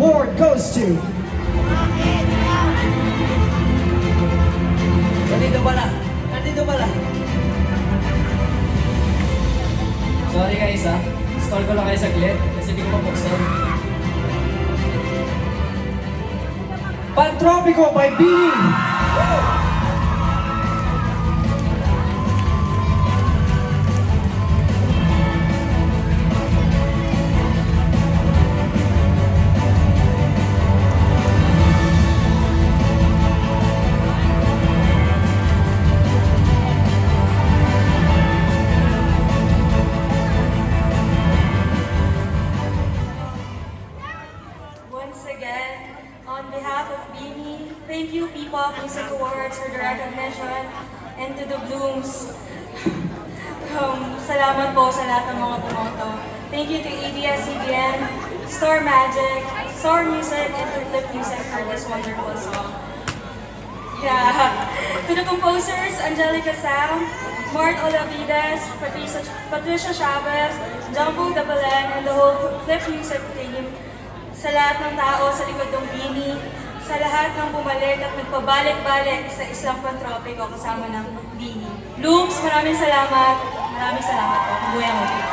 award goes to... Nandito pala. Nandito pala. Sorry guys ha. Stall ko lang kayo saglit kasi hindi ko mapuksan. Pantropico by Beanie! On behalf of Beanie, thank you P-Pop Music Awards for the recognition, and to the Blooms. Salamat po sa lahat ng mga bumoto. Thank you to ABS-CBN, Store Magic, Store Music, and to Flip Music for this wonderful song. Yeah. To the composers, Angelica Sam, Mart Olavides, Patricia Chavez, Jumbo Dabalen, and the whole Flip Music team. Sa lahat ng tao sa likod ng Beanie, sa lahat ng bumalik at nagpabalik-balik sa Islang Pantropico kasama ng Beanie. Blooms, maraming salamat. Maraming salamat po. Buhay mo.